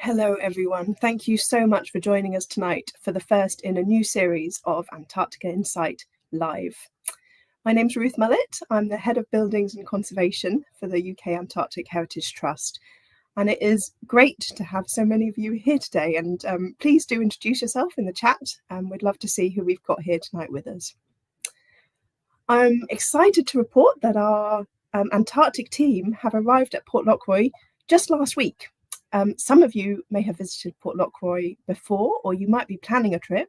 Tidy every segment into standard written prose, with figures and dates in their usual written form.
Hello everyone, thank you so much for joining us tonight for the first in a new series of Antarctica Insight Live. My name's Ruth Mullett, I'm the Head of Buildings and Conservation for the UK Antarctic Heritage Trust, and it is great to have so many of you here today, and please do introduce yourself in the chat, and we'd love to see who we've got here tonight with us. I'm excited to report that our Antarctic team have arrived at Port Lockroy just last week. Some of you may have visited Port Lockroy before, or you might be planning a trip.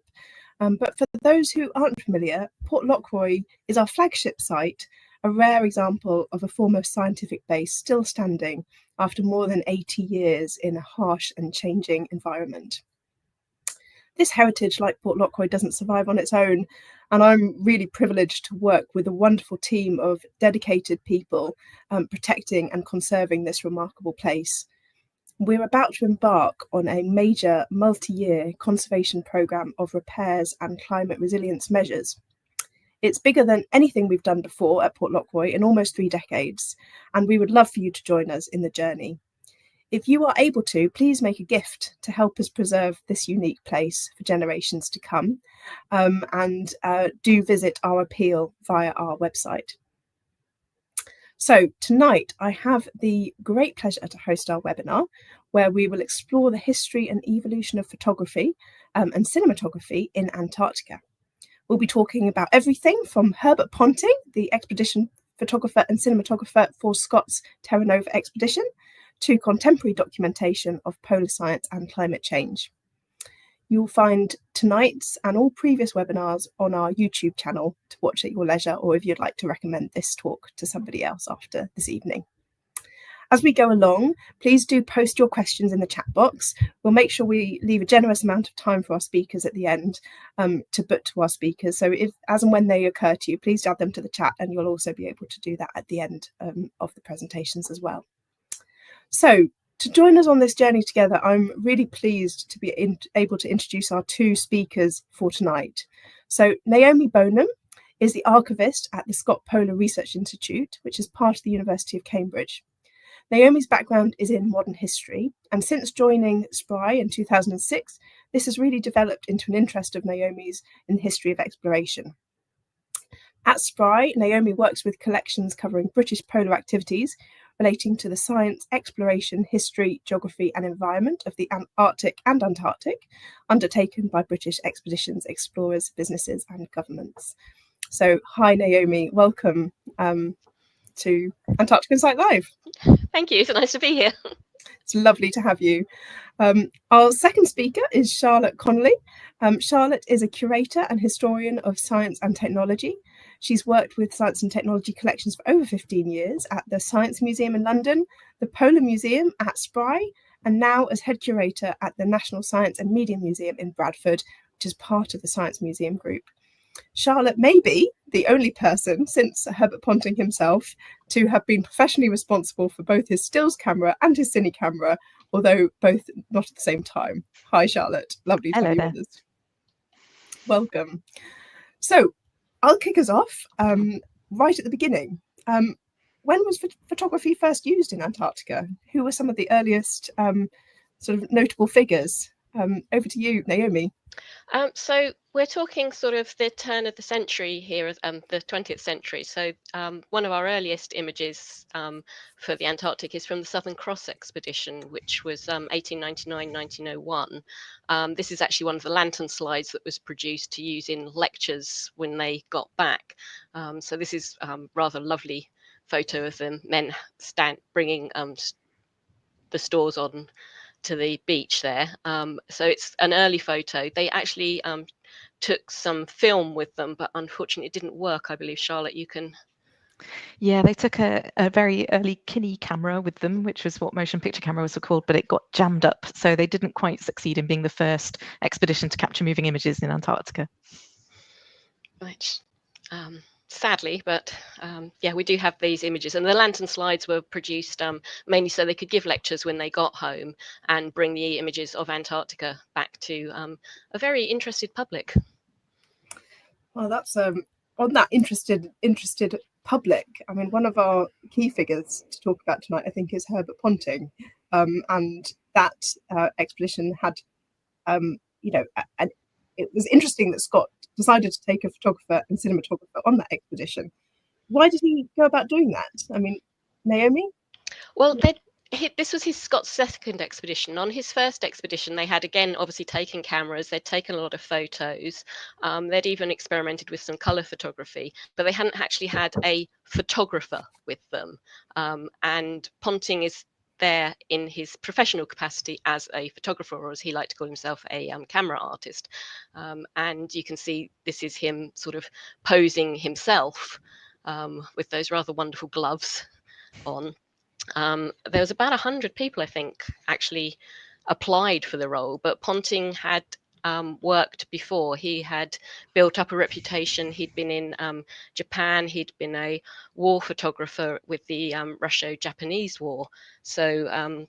But for those who aren't familiar, Port Lockroy is our flagship site, a rare example of a foremost scientific base still standing after more than 80 years in a harsh and changing environment. This heritage, like Port Lockroy, doesn't survive on its own, and I'm really privileged to work with a wonderful team of dedicated people protecting and conserving this remarkable place. We're about to embark on a major multi-year conservation programme of repairs and climate resilience measures. It's bigger than anything we've done before at Port Lockroy in almost 3 decades, and we would love for you to join us in the journey. If you are able to, please make a gift to help us preserve this unique place for generations to come, and do visit our appeal via our website. So tonight I have the great pleasure to host our webinar where we will explore the history and evolution of photography and cinematography in Antarctica. We'll be talking about everything from Herbert Ponting, the expedition photographer and cinematographer for Scott's Terra expedition, to contemporary documentation of polar science and climate change. You'll find tonight's and all previous webinars on our YouTube channel to watch at your leisure, or if you'd like to recommend this talk to somebody else after this evening. As we go along, please do post your questions in the chat box. We'll make sure we leave a generous amount of time for our speakers at the end to put to our speakers. So if, as and when they occur to you, please add them to the chat, and you'll also be able to do that at the end of the presentations as well. So, to join us on this journey together, I'm really pleased to be able to introduce our 2 speakers for tonight. So Naomi Boneham is the Archivist at the Scott Polar Research Institute, which is part of the University of Cambridge. Naomi's background is in modern history, and since joining SPRI in 2006, this has really developed into an interest of Naomi's in the history of exploration. At SPRI, Naomi works with collections covering British polar activities relating to the science, exploration, history, geography and environment of the Arctic and Antarctic, undertaken by British expeditions, explorers, businesses and governments. So, hi Naomi, welcome to Antarctica Insight Live. Thank you, it's nice to be here. It's lovely to have you. Our second speaker is Charlotte Connelly. Charlotte is a curator and historian of science and technology. She's worked with science and technology collections for over 15 years at the Science Museum in London, the Polar Museum at SPRI, and now as head curator at the National Science and Media Museum in Bradford, which is part of the Science Museum Group. Charlotte may be the only person since Herbert Ponting himself to have been professionally responsible for both his stills camera and his cine camera, although both not at the same time. Hi Charlotte, lovely to have you with us. Welcome. So I'll kick us off right at the beginning. When was photography first used in Antarctica? Who were some of the earliest sort of notable figures? Over to you, Naomi. So we're talking sort of the turn of the century here, the 20th century. So one of our earliest images for the Antarctic is from the Southern Cross expedition, which was 1899-1901. This is actually one of the lantern slides that was produced to use in lectures when they got back. So this is rather lovely photo of the men bringing the stores on to the beach there. So it's an early photo. They actually took some film with them, but unfortunately it didn't work. I believe, Charlotte, you can... Yeah, they took a very early Kinney camera with them, which was what motion picture cameras were called, but it got jammed up. So they didn't quite succeed in being the first expedition to capture moving images in Antarctica. Right. Sadly, but yeah, we do have these images, and the lantern slides were produced mainly so they could give lectures when they got home and bring the images of Antarctica back to a very interested public. Well, that's on that interested public. I mean, one of our key figures to talk about tonight, I think, is Herbert Ponting, and that expedition had, you know, and it was interesting that Scott decided to take a photographer and cinematographer on that expedition. Why did he go about doing that? I mean, Naomi? Well, this was Scott's second expedition. On his first expedition, they had, again, obviously taken cameras, they'd taken a lot of photos, they'd even experimented with some colour photography, but they hadn't actually had a photographer with them. And Ponting is there in his professional capacity as a photographer, or as he liked to call himself, a camera artist. And you can see this is him sort of posing himself with those rather wonderful gloves on. There was about 100 people, I think, actually applied for the role, but Ponting had worked before. He had built up a reputation. He'd been in Japan. He'd been a war photographer with the Russo-Japanese War. So,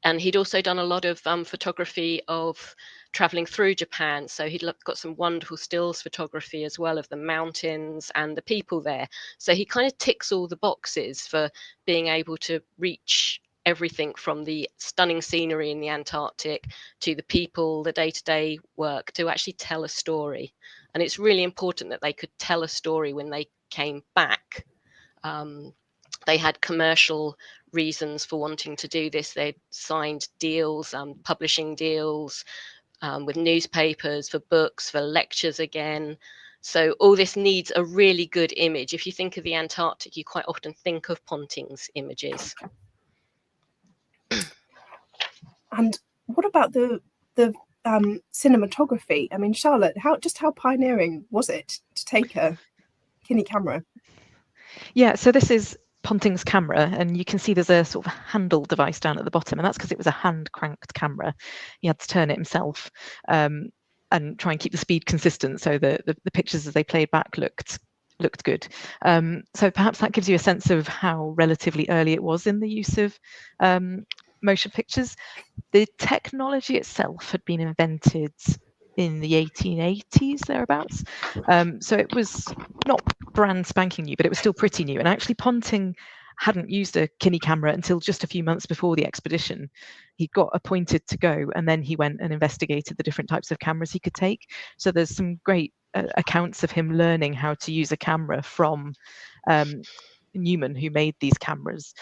and he'd also done a lot of photography of traveling through Japan. So he'd got some wonderful stills photography as well of the mountains and the people there. So he kind of ticks all the boxes for being able to reach everything from the stunning scenery in the Antarctic to the people, the day-to-day work, to actually tell a story. And it's really important that they could tell a story when they came back. They had commercial reasons for wanting to do this. They'd signed deals, publishing deals with newspapers, for books, for lectures again. So all this needs a really good image. If you think of the Antarctic, you quite often think of Ponting's images. And what about the cinematography? I mean, Charlotte, how pioneering was it to take a Kinney camera? Yeah, so this is Ponting's camera, and you can see there's a sort of handle device down at the bottom, and that's because it was a hand cranked camera. He had to turn it himself and try and keep the speed consistent, so the pictures as they played back looked good. So perhaps that gives you a sense of how relatively early it was in the use of motion pictures. The technology itself had been invented in the 1880s, thereabouts. So it was not brand spanking new, but it was still pretty new. And actually Ponting hadn't used a Kinney camera until just a few months before the expedition. He got appointed to go, and then he went and investigated the different types of cameras he could take. So there's some great accounts of him learning how to use a camera from Newman, who made these cameras.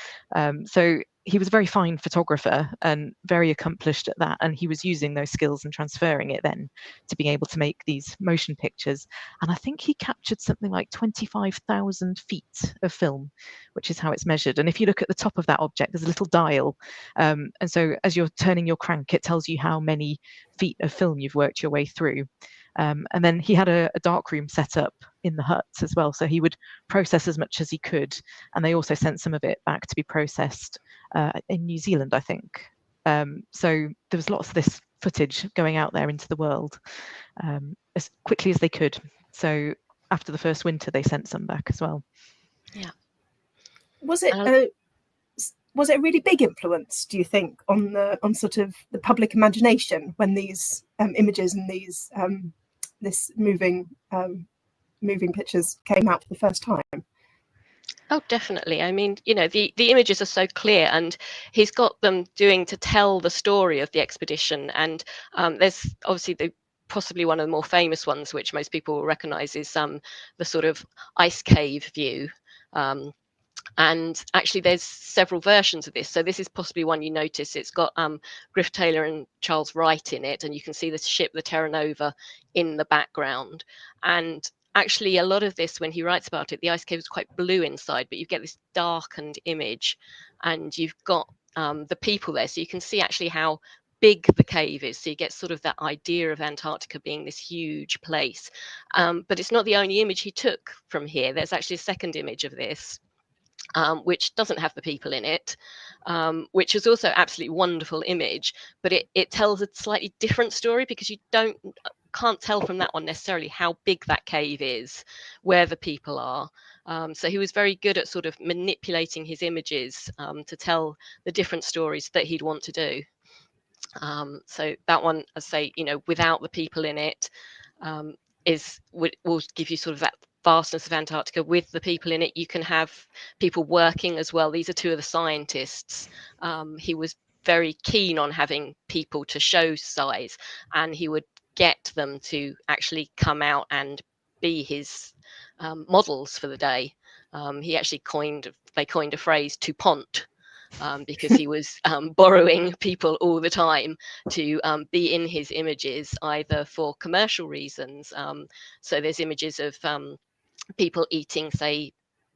So he was a very fine photographer and very accomplished at that, and he was using those skills and transferring it then to being able to make these motion pictures. And I think he captured something like 25,000 feet of film, which is how it's measured. And if you look at the top of that object, there's a little dial, and so as you're turning your crank, it tells you how many feet of film you've worked your way through. And then he had a darkroom set up in the huts as well, so he would process as much as he could, and they also sent some of it back to be processed in New Zealand, I think. So there was lots of this footage going out there into the world as quickly as they could. So after the first winter, they sent some back as well. Yeah. Was it a really big influence, do you think, on sort of the public imagination when these images and these this moving pictures came out for the first time? Oh, definitely. I mean, you know, the images are so clear, and he's got them doing to tell the story of the expedition. And there's obviously possibly one of the more famous ones, which most people will recognize, is the sort of ice cave view. And actually there's several versions of this. So this is possibly one you notice. It's got Griff Taylor and Charles Wright in it, and you can see the ship, the Terra Nova, in the background. And actually a lot of this, when he writes about it, the ice cave is quite blue inside, but you get this darkened image, and you've got the people there. So you can see actually how big the cave is. So you get sort of that idea of Antarctica being this huge place. But it's not the only image he took from here. There's actually a second image of this, which doesn't have the people in it, which is also absolutely wonderful image, but it tells a slightly different story, because you can't tell from that one necessarily how big that cave is, where the people are. So he was very good at sort of manipulating his images to tell the different stories that he'd want to do. So that one, I say, you know, without the people in it, will give you sort of that vastness of Antarctica. With the people in it, you can have people working as well. These are two of the scientists. He was very keen on having people to show size, and he would get them to actually come out and be his models for the day. He actually coined a phrase, to pont, because he was borrowing people all the time to be in his images, either for commercial reasons. So there's images of people eating, say,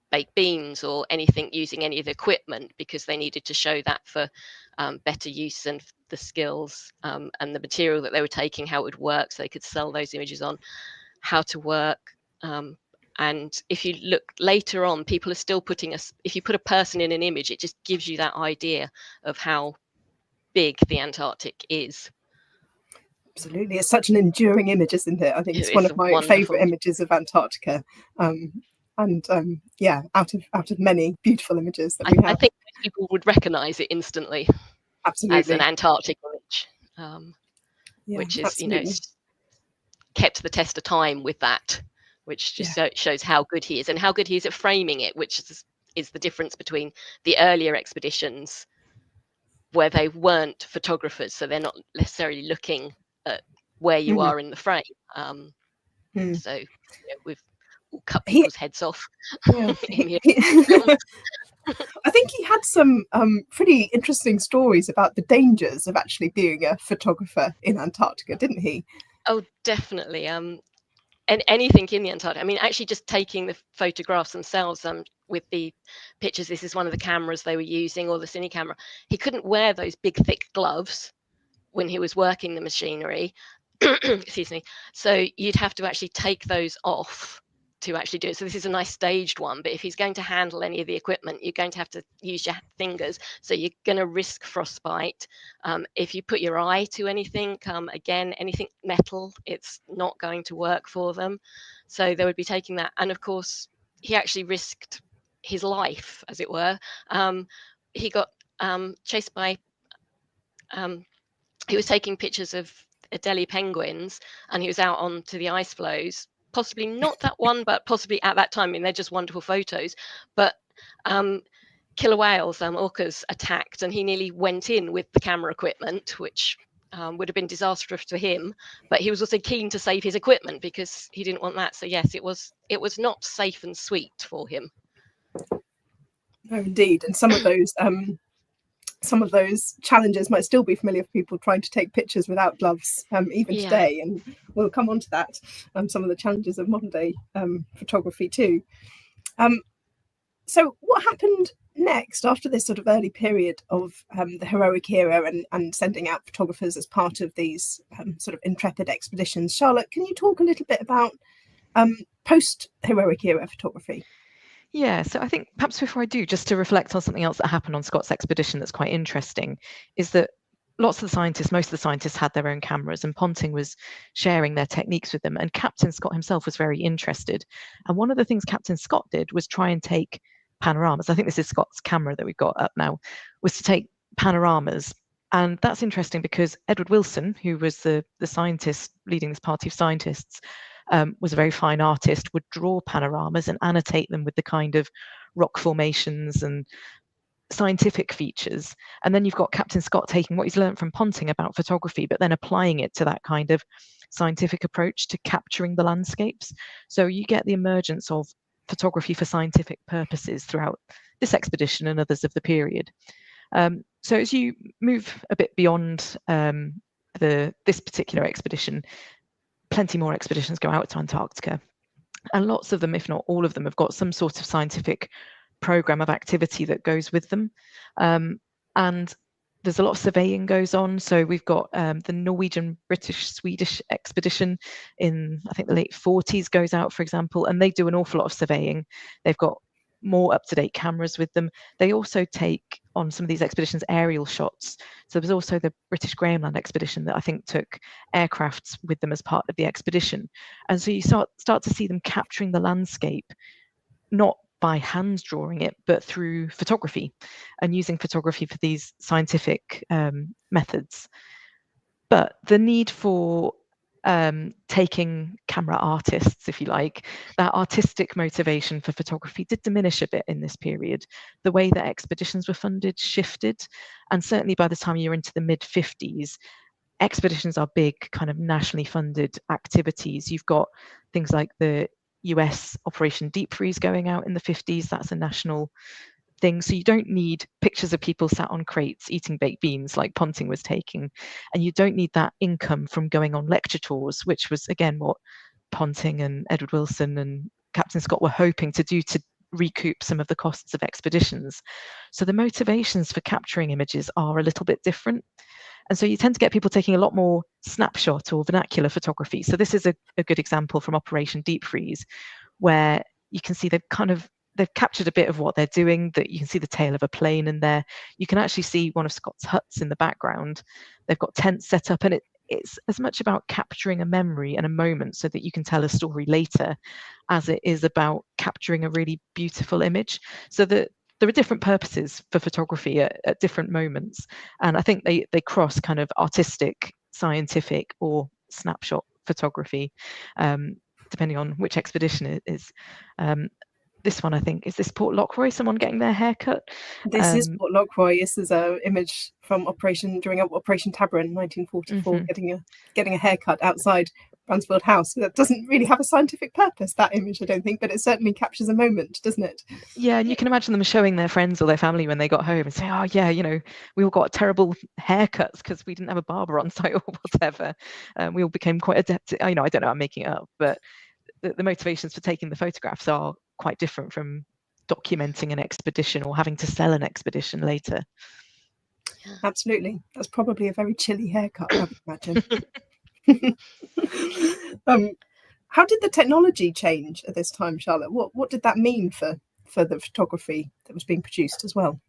baked beans or anything, using any of the equipment, because they needed to show that for better use and the skills and the material that they were taking, how it would work, so they could sell those images on, how to work. And if you look later on, people are still putting if you put a person in an image, it just gives you that idea of how big the Antarctic is. Absolutely, it's such an enduring image, isn't it? I think it's one It's of my wonderful favourite images of Antarctica, yeah, out of many beautiful images that we have. I think people would recognise it instantly. Absolutely. As an Antarctic image, yeah, which is absolutely. Kept the test of time with that, which just shows how good he is, and how good he is at framing it, which is the difference between the earlier expeditions, where they weren't photographers, so they're not necessarily looking at where you are in the frame. So we've cut people's heads off. Yeah. I think he had some pretty interesting stories about the dangers of actually being a photographer in Antarctica, didn't he? Oh, definitely. And anything in the Antarctic. I mean, actually just taking the photographs themselves, with the pictures, this is one of the cameras they were using, or the cine camera. He couldn't wear those big, thick gloves when he was working the machinery. Excuse me. So you'd have to actually take those off to actually do it. So this is a nice staged one, but if he's going to handle any of the equipment, you're going to have to use your fingers, so you're going to risk frostbite. If you put your eye to anything, again, anything metal, it's not going to work for them. So they would be taking that, and of course he actually risked his life, as it were. He got chased by he was taking pictures of Adelie penguins, and he was out onto the ice floes, possibly not that one, but possibly at that time. I mean, they're just wonderful photos. But killer whales, orcas, attacked, and he nearly went in with the camera equipment, which would have been disastrous for him. But he was also keen to save his equipment, because he didn't want that. So yes, it was not safe and sweet for him. No, indeed, and some of those challenges might still be familiar for people trying to take pictures without gloves, even today, and we'll come on to that, some of the challenges of modern day photography too. So what happened next after this sort of early period of the heroic era and sending out photographers as part of these sort of intrepid expeditions? Charlotte, can you talk a little bit about post-heroic era photography? Yeah, so I think perhaps before I do, just to reflect on something else that happened on Scott's expedition that's quite interesting, is that most of the scientists had their own cameras, and Ponting was sharing their techniques with them, and Captain Scott himself was very interested. And one of the things Captain Scott did was try and take panoramas. I think this is Scott's camera that we've got up now, was to take panoramas. And that's interesting because Edward Wilson, who was the scientist leading this party of scientists, was a very fine artist, would draw panoramas and annotate them with the kind of rock formations and scientific features. And then you've got Captain Scott taking what he's learned from Ponting about photography, but then applying it to that kind of scientific approach to capturing the landscapes. So you get the emergence of photography for scientific purposes throughout this expedition and others of the period. So as you move a bit beyond this particular expedition, plenty more expeditions go out to Antarctica, and lots of them, if not all of them, have got some sort of scientific program of activity that goes with them. And there's a lot of surveying goes on. So we've got the Norwegian, British, Swedish expedition in, I think, the late 40s goes out, for example, and they do an awful lot of surveying. They've got more up-to-date cameras with them. They also take on some of these expeditions aerial shots. So there's also the British Grahamland expedition that I think took aircrafts with them as part of the expedition. And so you start to see them capturing the landscape, not by hand drawing it, but through photography and using photography for these scientific methods. But the need for taking camera artists, if you like, that artistic motivation for photography did diminish a bit in this period. The way that expeditions were funded shifted, and certainly by the time you're into the mid-50s, expeditions are big kind of nationally funded activities. You've got things like the US Operation Deep Freeze going out in the 50s. That's a national thing. So you don't need pictures of people sat on crates eating baked beans like Ponting was taking. And you don't need that income from going on lecture tours, which was, again, what Ponting and Edward Wilson and Captain Scott were hoping to do to recoup some of the costs of expeditions. So the motivations for capturing images are a little bit different. And so you tend to get people taking a lot more snapshot or vernacular photography. So this is a good example from Operation Deep Freeze, where you can see they've captured a bit of what they're doing, that you can see the tail of a plane in there. You can actually see one of Scott's huts in the background. They've got tents set up, and it's as much about capturing a memory and a moment so that you can tell a story later as it is about capturing a really beautiful image. So that there are different purposes for photography at different moments. And I think they cross kind of artistic, scientific, or snapshot photography, depending on which expedition it is. This one, I think, is this Port Lockroy, someone getting their hair cut? This is Port Lockroy. This is an image from Operation Tabra in 1944, getting a haircut outside Bransfield House. That doesn't really have a scientific purpose, that image, I don't think, but it certainly captures a moment, doesn't it? Yeah, and you can imagine them showing their friends or their family when they got home and say, oh yeah, we all got terrible haircuts because we didn't have a barber on site or whatever. We all became quite adept. I don't know, I'm making it up, but the motivations for taking the photographs are quite different from documenting an expedition or having to sell an expedition later. Absolutely. That's probably a very chilly haircut, I would imagine. How did the technology change at this time, Charlotte? What did that mean for the photography that was being produced as well?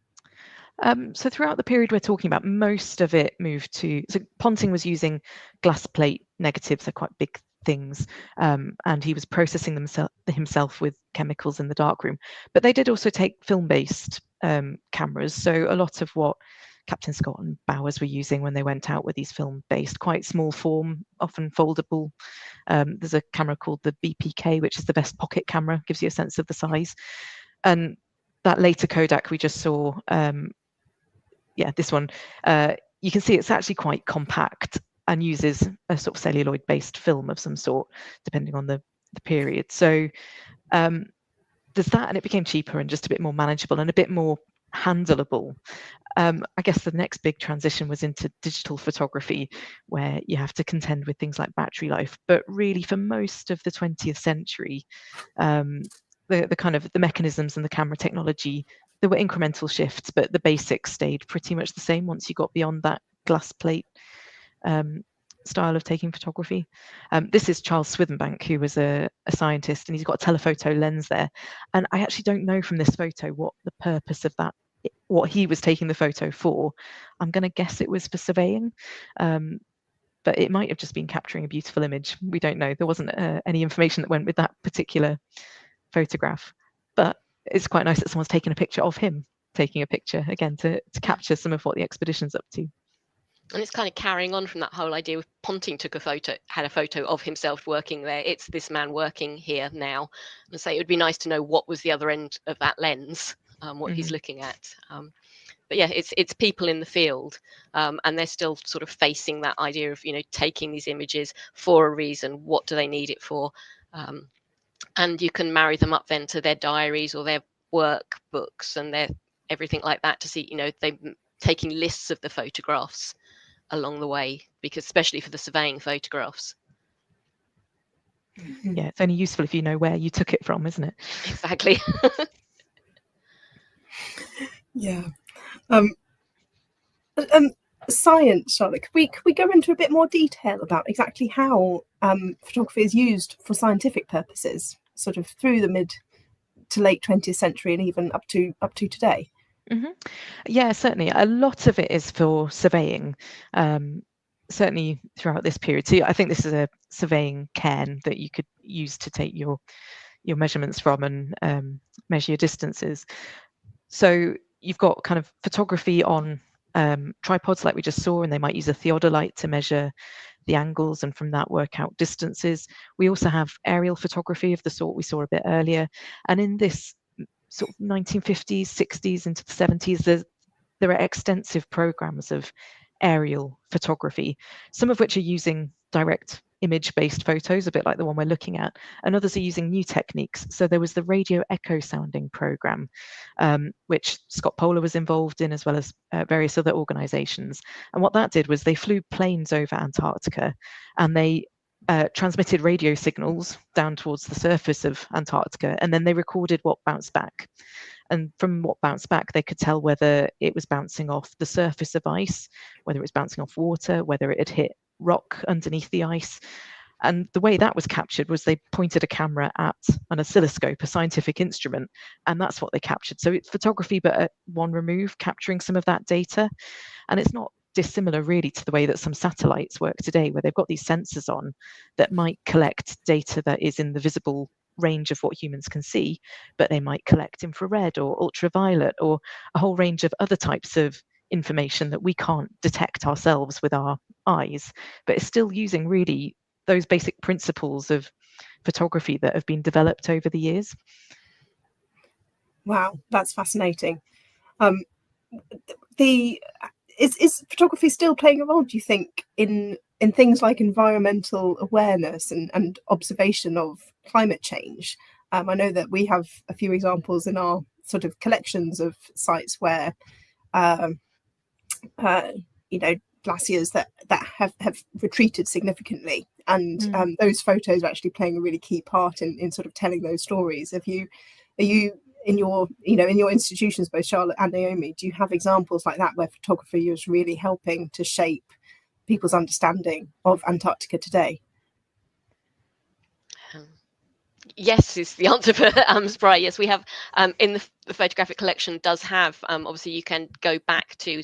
So throughout the period we're talking about, most of it moved to, so Ponting was using glass plate negatives, they're quite big things, and he was processing them himself with chemicals in the darkroom. But they did also take film-based cameras, so a lot of what Captain Scott and Bowers were using when they went out with these film-based, quite small form, often foldable. There's a camera called the BPK, which is the best pocket camera, gives you a sense of the size. And that later Kodak we just saw, this one, you can see it's actually quite compact and uses a sort of celluloid-based film of some sort, depending on the period. So there's that, and it became cheaper and just a bit more manageable and a bit more handleable. I guess the next big transition was into digital photography, where you have to contend with things like battery life. But really, for most of the 20th century, the kind of the mechanisms and the camera technology, there were incremental shifts, but the basics stayed pretty much the same once you got beyond that glass plate style of taking photography. This is Charles Swithenbank, who was a scientist, and he's got a telephoto lens there. And I actually don't know from this photo what the purpose of that, what he was taking the photo for. I'm going to guess it was for surveying, but it might have just been capturing a beautiful image. We don't know. There wasn't any information that went with that particular photograph, but it's quite nice that someone's taken a picture of him taking a picture, again, to capture some of what the expedition's up to. And it's kind of carrying on from that whole idea of Ponting had a photo of himself working there. It's this man working here now. And so it would be nice to know what was the other end of that lens, what he's looking at. But yeah, it's people in the field, and they're still sort of facing that idea of, taking these images for a reason. What do they need it for? And you can marry them up then to their diaries or their work books and their everything like that to see, they're taking lists of the photographs along the way, because especially for the surveying photographs. Yeah, it's only useful if you know where you took it from, isn't it? Exactly. Yeah. Science, Charlotte, could we go into a bit more detail about exactly how photography is used for scientific purposes, sort of through the mid to late 20th century and even up to today? Yeah, certainly. A lot of it is for surveying, certainly throughout this period. So I think this is a surveying cairn that you could use to take your measurements from and measure your distances. So you've got kind of photography on tripods like we just saw, and they might use a theodolite to measure the angles and from that work out distances. We also have aerial photography of the sort we saw a bit earlier. And in this sort of 1950s, 60s into the 70s, there are extensive programs of aerial photography, some of which are using direct image-based photos, a bit like the one we're looking at, and others are using new techniques. So there was the radio echo sounding program, which Scott Polar was involved in, as well as various other organizations. And what that did was they flew planes over Antarctica, and they transmitted radio signals down towards the surface of Antarctica, and then they recorded what bounced back. And from what bounced back, they could tell whether it was bouncing off the surface of ice, whether it was bouncing off water, whether it had hit rock underneath the ice. And the way that was captured was they pointed a camera at an oscilloscope, a scientific instrument, and that's what they captured. So it's photography, but at one remove, capturing some of that data. And it's not dissimilar really to the way that some satellites work today, where they've got these sensors on that might collect data that is in the visible range of what humans can see, but they might collect infrared or ultraviolet or a whole range of other types of information that we can't detect ourselves with our eyes, but it's still using really those basic principles of photography that have been developed over the years. Wow, that's fascinating. Is photography still playing a role, do you think, in things like environmental awareness and observation of climate change? I know that we have a few examples in our sort of collections of sites where glaciers that have retreated significantly, and those photos are actually playing a really key part in sort of telling those stories. Are you in your institutions, both Charlotte and Naomi, do you have examples like that where photography is really helping to shape people's understanding of Antarctica today? Yes is the answer for SPRI. Yes, we have in the photographic collection does have obviously you can go back to,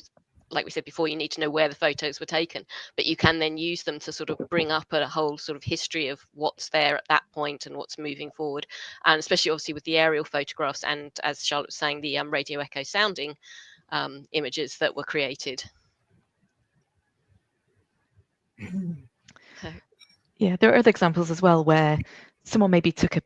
like we said before, you need to know where the photos were taken, but you can then use them to sort of bring up a whole sort of history of what's there at that point and what's moving forward. And especially obviously with the aerial photographs and, as Charlotte was saying, the radio echo sounding images that were created. Yeah, there are other examples as well where someone maybe took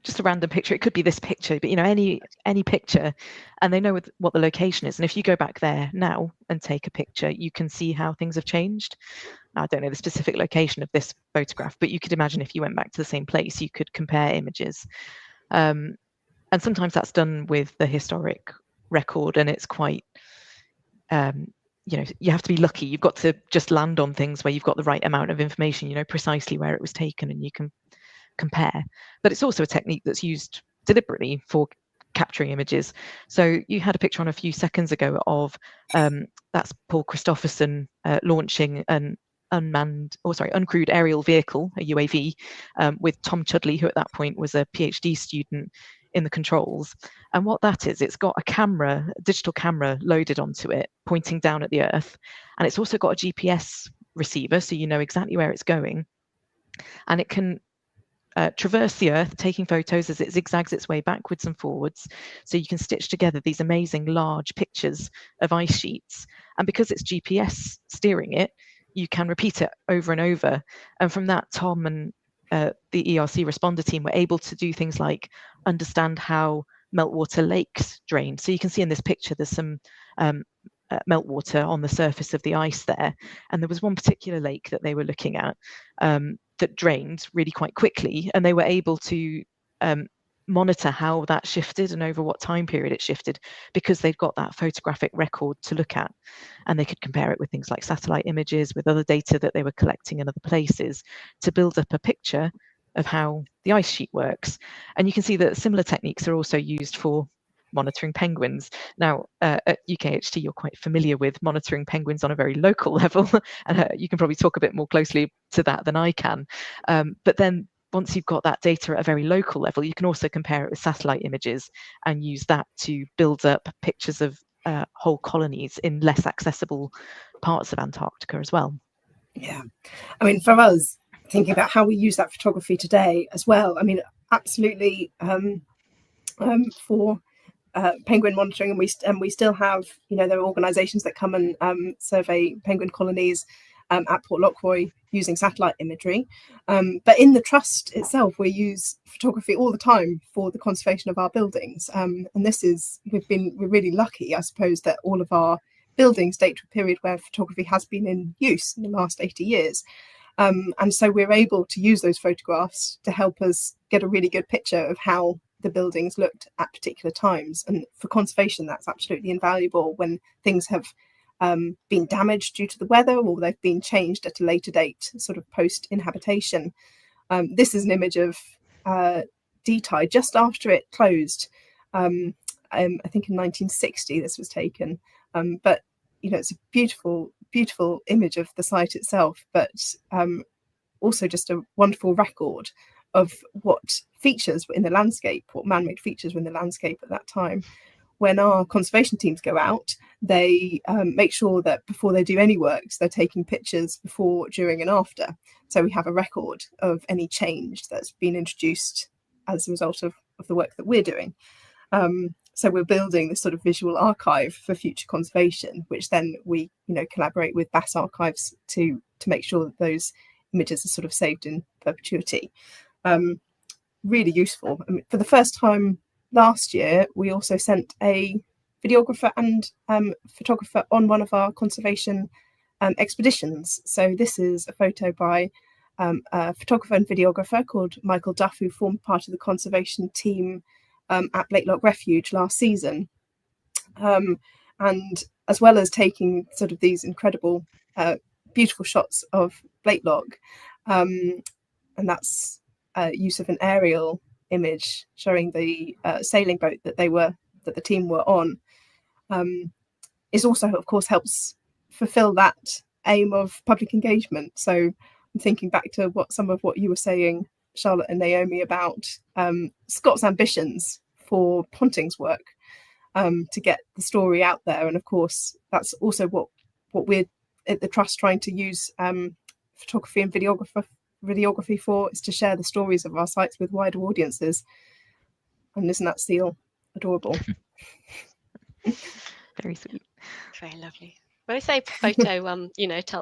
just a random picture. It could be this picture, but any picture, and they know what the location is. And if you go back there now and take a picture, you can see how things have changed. Now, I don't know the specific location of this photograph, but you could imagine if you went back to the same place, you could compare images. And sometimes that's done with the historic record, and it's quite you have to be lucky. You've got to just land on things where you've got the right amount of information, you know precisely where it was taken, and you can compare. But it's also a technique that's used deliberately for capturing images. So you had a picture on a few seconds ago of that's Paul Christopherson launching an uncrewed aerial vehicle, a UAV, with Tom Chudley, who at that point was a PhD student, in the controls. And what that is, it's got a digital camera loaded onto it, pointing down at the Earth, and it's also got a GPS receiver, so you know exactly where it's going, and it can traverse the Earth, taking photos as it zigzags its way backwards and forwards, so you can stitch together these amazing large pictures of ice sheets. And because it's GPS steering it, you can repeat it over and over. And from that, Tom and the ERC responder team were able to do things like understand how meltwater lakes drain. So you can see in this picture there's some meltwater on the surface of the ice there, and there was one particular lake that they were looking at that drained really quite quickly, and they were able to monitor how that shifted and over what time period it shifted, because they've got that photographic record to look at, and they could compare it with things like satellite images, with other data that they were collecting in other places, to build up a picture of how the ice sheet works. And you can see that similar techniques are also used for monitoring penguins. Now, at UKAHT, you're quite familiar with monitoring penguins on a very local level, and you can probably talk a bit more closely to that than I can. But then once you've got that data at a very local level, you can also compare it with satellite images and use that to build up pictures of whole colonies in less accessible parts of Antarctica as well. Yeah, I mean, for us, thinking about how we use that photography today as well, I mean, absolutely for penguin monitoring, and we still have, there are organisations that come and survey penguin colonies at Port Lockroy using satellite imagery. But in the trust itself, we use photography all the time for the conservation of our buildings. And this is, we're really lucky, I suppose, that all of our buildings date to a period where photography has been in use in the last 80 years. And so we're able to use those photographs to help us get a really good picture of how the buildings looked at particular times. And for conservation, that's absolutely invaluable when things have been damaged due to the weather, or they've been changed at a later date, sort of post-inhabitation. This is an image of D-Tide just after it closed. I think in 1960 this was taken. But it's a beautiful, beautiful image of the site itself, but also just a wonderful record of what features were in the landscape, what man-made features were in the landscape at that time. When our conservation teams go out, they make sure that before they do any works, they're taking pictures before, during and after. So we have a record of any change that's been introduced as a result of the work that we're doing. So we're building this sort of visual archive for future conservation, which then we collaborate with BAS archives to make sure that those images are sort of saved in perpetuity. Really useful. I mean, for the first time last year, we also sent a videographer and photographer on one of our conservation expeditions. So this is a photo by a photographer and videographer called Michael Duff, who formed part of the conservation team at Blake Lock Refuge last season. And as well as taking sort of these incredible, beautiful shots of Blake Lock, and that's use of an aerial image showing the sailing boat that the team were on, is also, of course, helps fulfill that aim of public engagement. So I'm thinking back to some of what you were saying, Charlotte and Naomi, about Scott's ambitions for Ponting's work, to get the story out there. And of course, that's also what we're at the Trust trying to use photography and videography for, is to share the stories of our sites with wider audiences. And isn't that seal adorable? Very sweet. Very lovely. When I say photo,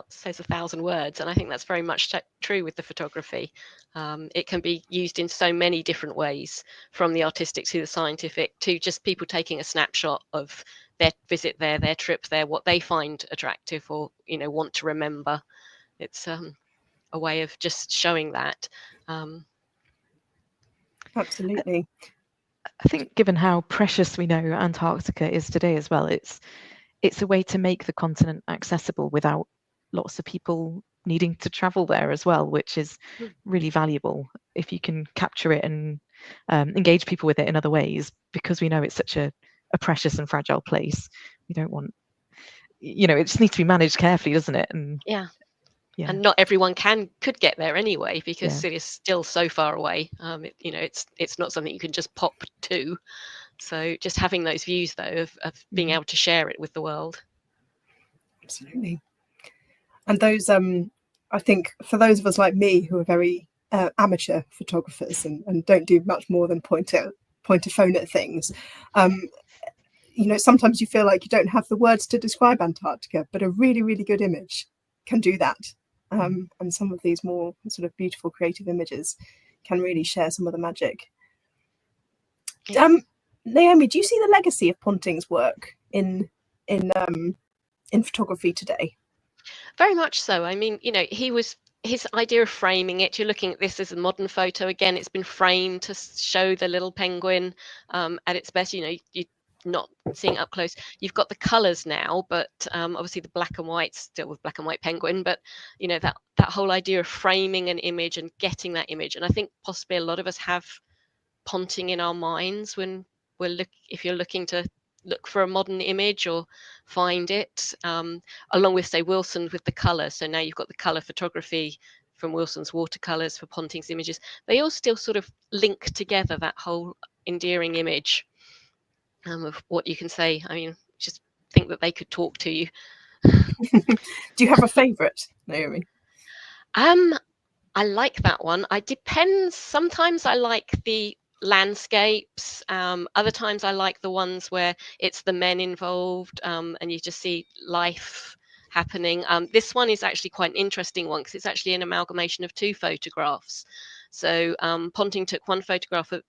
says 1,000 words, and I think that's very much true with the photography. It can be used in so many different ways, from the artistic to the scientific, to just people taking a snapshot of their visit there, their trip there, what they find attractive or want to remember. It's a way of just showing that. Absolutely. I think, given how precious we know Antarctica is today as well, it's a way to make the continent accessible without lots of people needing to travel there as well, which is really valuable if you can capture it and engage people with it in other ways, because we know it's such a precious and fragile place. We don't want, it just needs to be managed carefully, doesn't it? And yeah. And not everyone could get there anyway, because it is still so far away. It's not something you can just pop to. So just having those views, though, of being able to share it with the world. Absolutely. And those, I think, for those of us like me who are very amateur photographers and don't do much more than point a phone at things, sometimes you feel like you don't have the words to describe Antarctica, but a really, really good image can do that. And some of these more sort of beautiful creative images can really share some of the magic. Yes. Naomi, do you see the legacy of Ponting's work in photography today? Very much so. I mean, his idea of framing it, you're looking at this as a modern photo. Again, it's been framed to show the little penguin at its best. You're not seeing it up close. You've got the colours now, but obviously the black and white still with black and white penguin. But that whole idea of framing an image and getting that image. And I think possibly a lot of us have Ponting in our minds when if you're looking to look for a modern image or find it, along with, say, Wilson with the colour. So now you've got the colour photography from Wilson's watercolours for Ponting's images. They all still sort of link together, that whole endearing image of what you can say. I mean, just think that they could talk to you. Do you have a favourite, Naomi? I like that one. It depends. Sometimes I like the landscapes. Other times I like the ones where it's the men involved, and you just see life happening. This one is actually quite an interesting one because it's actually an amalgamation of 2 photographs. So Ponting took one photograph of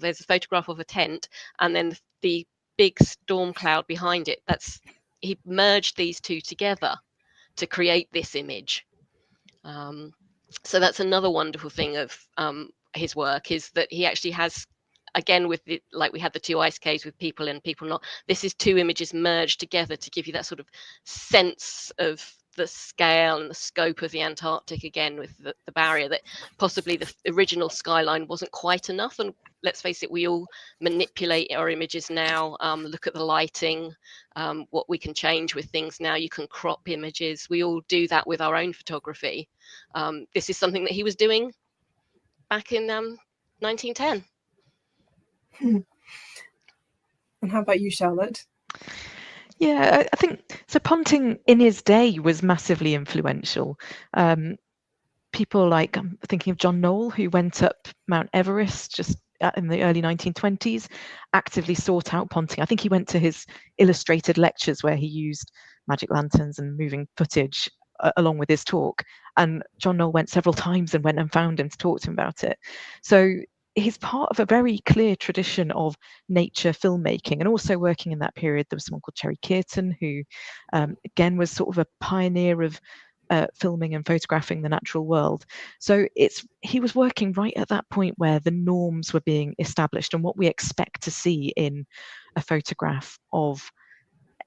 there's a photograph of a tent, and then the big storm cloud behind it. He merged these 2 together to create this image. So that's another wonderful thing of his work, is that he actually has, again, with like we had the 2 ice caves with people and people not, this is 2 images merged together to give you that sort of sense of the scale and the scope of the Antarctic, again with the barrier, that possibly the original skyline wasn't quite enough. And let's face it, we all manipulate our images now. Look at the lighting, what we can change with things now. You can crop images. We all do that with our own photography. This is something that he was doing back in 1910. And how about you, Charlotte? Yeah, I think so. Ponting in his day was massively influential. People like, I'm thinking of John Knoll, who went up Mount Everest just in the early 1920s, actively sought out Ponting. I think he went to his illustrated lectures where he used magic lanterns and moving footage along with his talk. And John Knoll went several times and went and found him to talk to him about it. So he's part of a very clear tradition of nature filmmaking, and also working in that period. There was someone called Cherry Kearton, who again was sort of a pioneer of filming and photographing the natural world. So he was working right at that point where the norms were being established and what we expect to see in a photograph of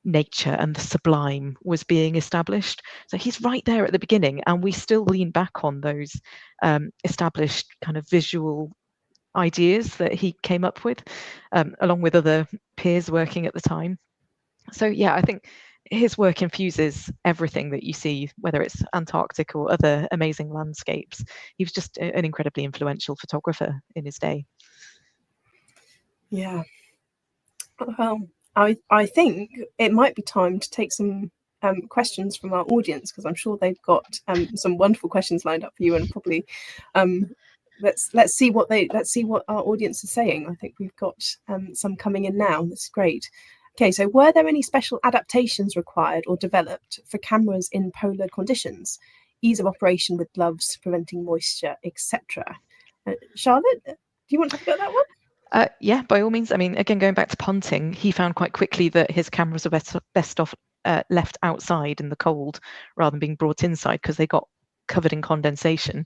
nature and the sublime was being established. So he's right there at the beginning, and we still lean back on those established kind of visual ideas that he came up with, along with other peers working at the time. So yeah, I think his work infuses everything that you see, whether it's Antarctic or other amazing landscapes. He was just an incredibly influential photographer in his day. Yeah. Well, I think it might be time to take some questions from our audience, because I'm sure they've got some wonderful questions lined up for you, and probably let's see what our audience is saying. I think we've got some coming in now. That's great. Okay, so were there any special adaptations required or developed for cameras in polar conditions? Ease of operation with gloves, preventing moisture, etc. Charlotte, do you want to talk about that one? Yeah, by all means. I mean, again, going back to Ponting, he found quite quickly that his cameras were best off left outside in the cold rather than being brought inside, because they got covered in condensation.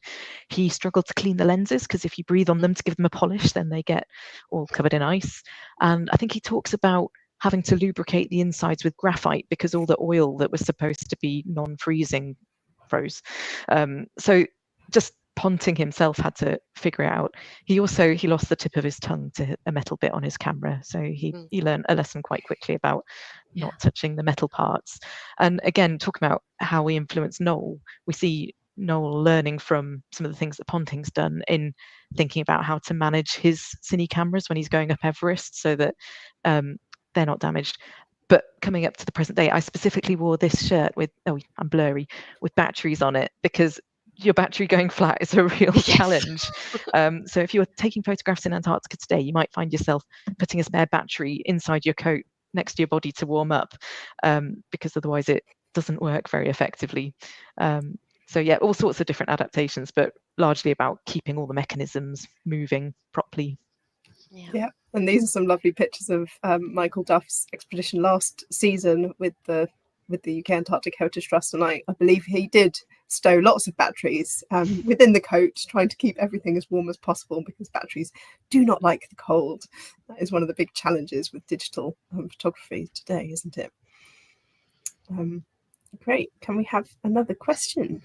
He struggled to clean the lenses, because if you breathe on them to give them a polish, then they get all covered in ice. And I think he talks about having to lubricate the insides with graphite because all the oil that was supposed to be non-freezing froze. So just Ponting himself had to figure it out. He lost the tip of his tongue to a metal bit on his camera, so he learned a lesson quite quickly about not touching the metal parts. And again, talking about how we influence Knoll, we see Knoll learning from some of the things that Ponting's done in thinking about how to manage his cine cameras when he's going up Everest, so that they're not damaged. But coming up to the present day, I specifically wore this shirt with, I'm blurry, with batteries on it, because your battery going flat is a real challenge. So if you're taking photographs in Antarctica today, you might find yourself putting a spare battery inside your coat next to your body to warm up, because otherwise it doesn't work very effectively. So yeah, all sorts of different adaptations, but largely about keeping all the mechanisms moving properly. Yeah, and these are some lovely pictures of Michael Duff's expedition last season with the UK Antarctic Heritage Trust, and I believe he did stow lots of batteries within the coat, trying to keep everything as warm as possible, because batteries do not like the cold. That is one of the big challenges with digital photography today, isn't it? Great. Can we have another question?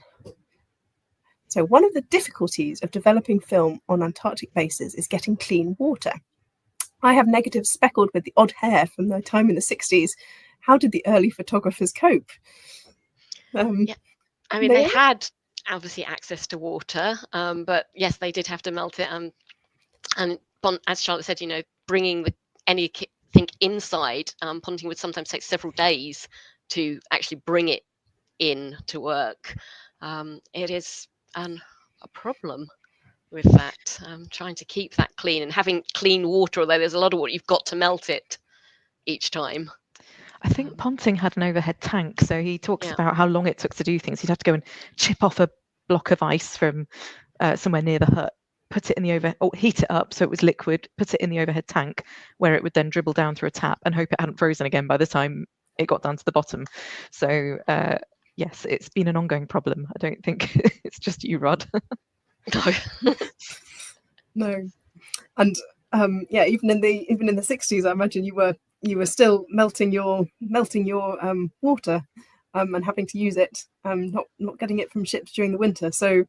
So one of the difficulties of developing film on Antarctic bases is getting clean water. I have negatives speckled with the odd hair from their time in the 60s. How did the early photographers cope? Yeah, I mean, they had obviously access to water, but yes, they did have to melt it. And as Charlotte said, bringing anything inside, Ponting would sometimes take several days to actually bring it in to work. It is a problem with that, trying to keep that clean and having clean water, although there's a lot of water, you've got to melt it each time. I think Ponting had an overhead tank, so he talks Yeah. about how long it took to do things. He'd have to go and chip off a block of ice from somewhere near the hut, put it in the heat it up so it was liquid, put it in the overhead tank, where it would then dribble down through a tap, and hope it hadn't frozen again by the time it got down to the bottom. So yes, it's been an ongoing problem. I don't think it's just you, Rod. No. No, and yeah, even in the 60s, I imagine you were still melting your water and having to use it, not getting it from ships during the winter. So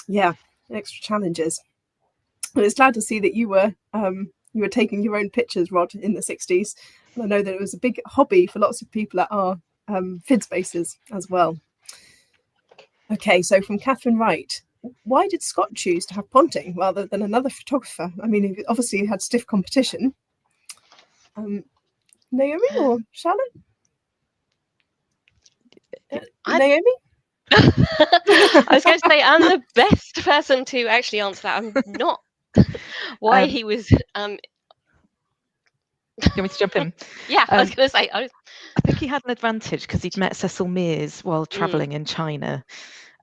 yeah, extra challenges. But it's glad to see that you were taking your own pictures, Rod, in the 60s. And I know that it was a big hobby for lots of people at our FIDS bases as well. Okay, so from Catherine Wright, why did Scott choose to have Ponting rather than another photographer? I mean, he obviously had stiff competition. Naomi or Charlotte? Naomi? I was going to say I'm the best person to actually answer that. I'm not. Why he was. Do you want me to jump in? Yeah, I was going to say. I think he had an advantage because he'd met Cecil Mears while travelling in China,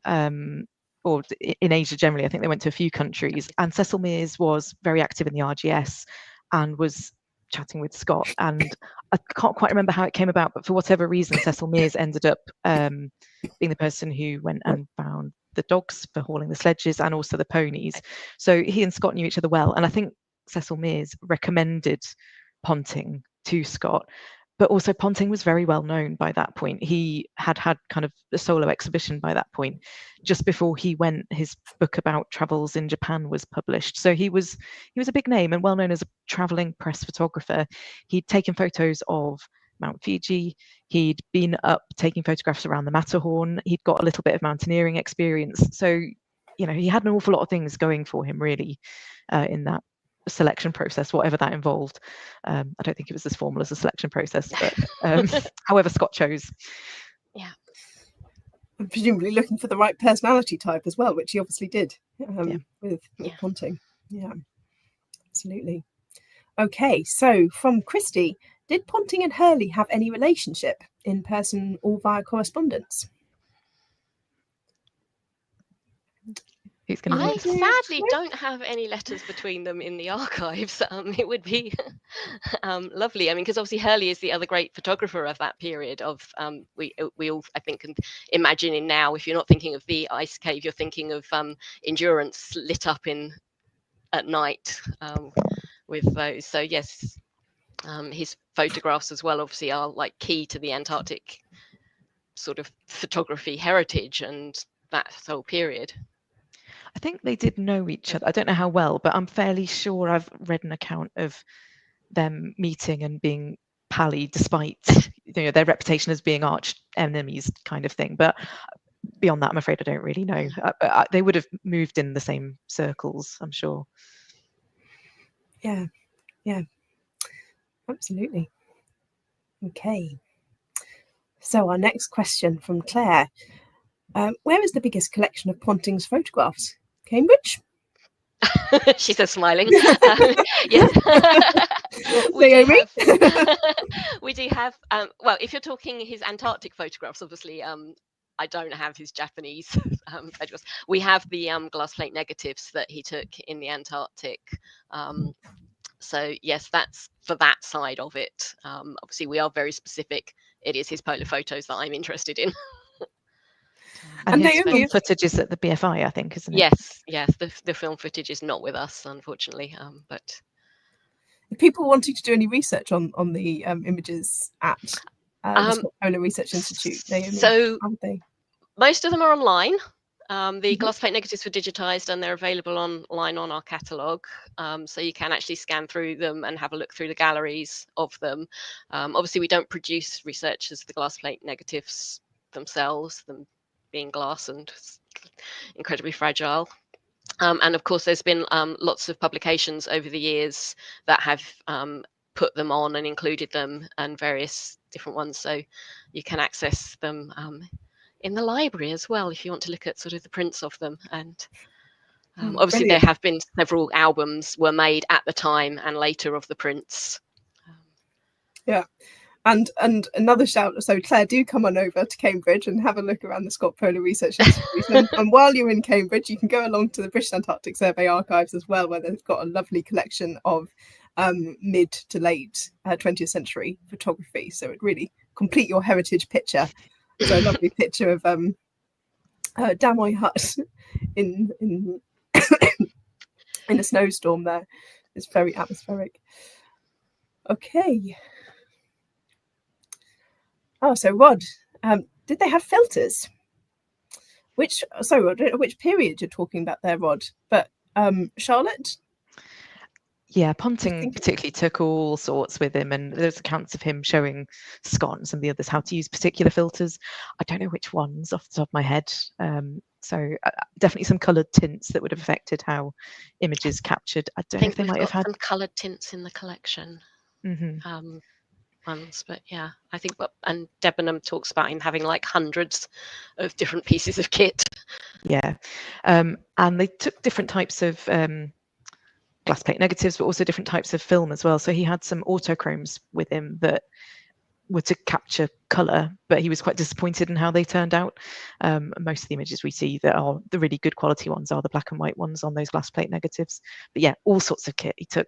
or in Asia generally. I think they went to a few countries, and Cecil Mears was very active in the RGS and was chatting with Scott. And I can't quite remember how it came about, but for whatever reason, Cecil Mears ended up being the person who went and found the dogs for hauling the sledges and also the ponies. So he and Scott knew each other well, and I think Cecil Mears recommended Ponting to Scott. But also Ponting was very well known by that point. He had kind of a solo exhibition by that point. Just before he went, his book about travels in Japan was published. So he was a big name and well known as a traveling press photographer. He'd taken photos of Mount Fuji. He'd been up taking photographs around the Matterhorn. He'd got a little bit of mountaineering experience. So, he had an awful lot of things going for him really in that selection process, whatever that involved. I don't think it was as formal as a selection process, but however Scott chose. Yeah. And presumably looking for the right personality type as well, which he obviously did with Ponting. Yeah, absolutely. Okay, so from Christy, did Ponting and Hurley have any relationship in person or via correspondence? I sadly don't have any letters between them in the archives. It would be lovely. I mean, because obviously Hurley is the other great photographer of that period. Of we all, I think, can imagine in now. If you're not thinking of the ice cave, you're thinking of Endurance lit up at night with those. So yes, his photographs as well, obviously, are like key to the Antarctic sort of photography heritage and that whole period. I think they did know each other. I don't know how well, but I'm fairly sure I've read an account of them meeting and being pally despite their reputation as being arch enemies kind of thing. But beyond that, I'm afraid I don't really know. They would have moved in the same circles, I'm sure. Yeah, absolutely. Okay. So our next question from Claire. Where is the biggest collection of Ponting's photographs? Cambridge? She says, smiling. Yes. We do have well, if you're talking his Antarctic photographs, obviously I don't have his Japanese photographs. We have the glass plate negatives that he took in the Antarctic. So yes, that's for that side of it. Obviously we are very specific. It is his polar photos that I'm interested in. And his film footage is at the BFI, I think, isn't it? Yes. The film footage is not with us, unfortunately. But if people wanting to do any research on the images at the Polar Research Institute, so most of them are online. The glass plate negatives were digitized and they're available online on our catalogue. So you can actually scan through them and have a look through the galleries of them. Obviously, we don't produce research as the glass plate negatives themselves, them being glass and incredibly fragile. And of course, there's been lots of publications over the years that have put them on and included them and various different ones. So you can access them in the library as well if you want to look at sort of the prints of them. And obviously there have been several albums were made at the time and later of the prints. Yeah, And another shout, so Claire, do come on over to Cambridge and have a look around the Scott Polar Research Institute. And while you're in Cambridge, you can go along to the British Antarctic Survey archives as well, where they've got a lovely collection of mid to late 20th century photography. So it really complete your heritage picture. So a lovely picture of Damoy Hut in in a snowstorm there. It's very atmospheric. Okay. Oh, so Rod, did they have filters? Which period you're talking about there, Rod? But Charlotte? Yeah, Ponting particularly took all sorts with him, and there's accounts of him showing Scott and some of the others how to use particular filters. I don't know which ones off the top of my head. So definitely some coloured tints that would have affected how images captured. I don't know if they might have had some coloured tints in the collection. Ones, but yeah, I think. And Debenham talks about him having like hundreds of different pieces of kit. Yeah, and they took different types of glass plate negatives, but also different types of film as well. So he had some autochromes with him that were to capture colour, but he was quite disappointed in how they turned out. Most of the images we see that are the really good quality ones are the black and white ones on those glass plate negatives. But yeah, all sorts of kit. He took,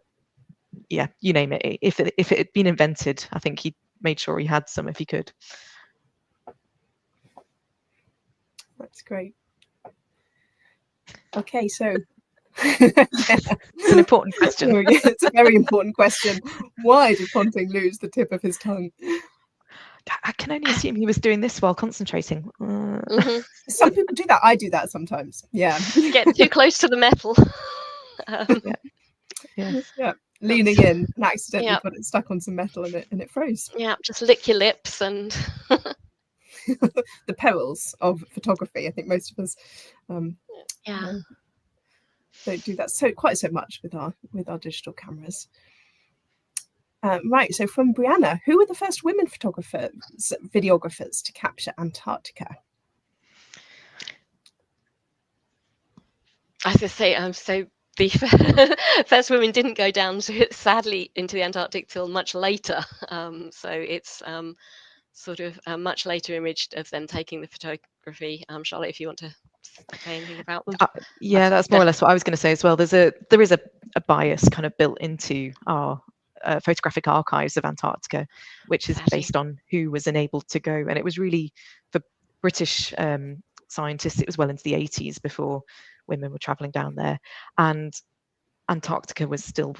yeah, you name it. If it had been invented, I think he made sure he had some if he could. That's great. Okay, so it's an important question. It's a very important question. Why did Ponting lose the tip of his tongue? I can only assume he was doing this while concentrating. Some people do that. I do that sometimes. Yeah. Get too close to the metal. Yeah. Leaning in and accidentally got it stuck on some metal and it froze. Yeah, just lick your lips and the perils of photography. I think most of us don't do that quite so much with our digital cameras. Right, so from Brianna, who were the first women videographers to capture Antarctica? I was going to say, so the first women didn't go down, sadly, into the Antarctic till much later. So it's sort of a much later image of them taking the photography. Charlotte, if you want to say anything about them. Yeah, that's more or less what I was going to say as well. There is a bias kind of built into our photographic archives of Antarctica, which is based on who was enabled to go. And it was really for British scientists, it was well into the 80s before women were traveling down there. And Antarctica was still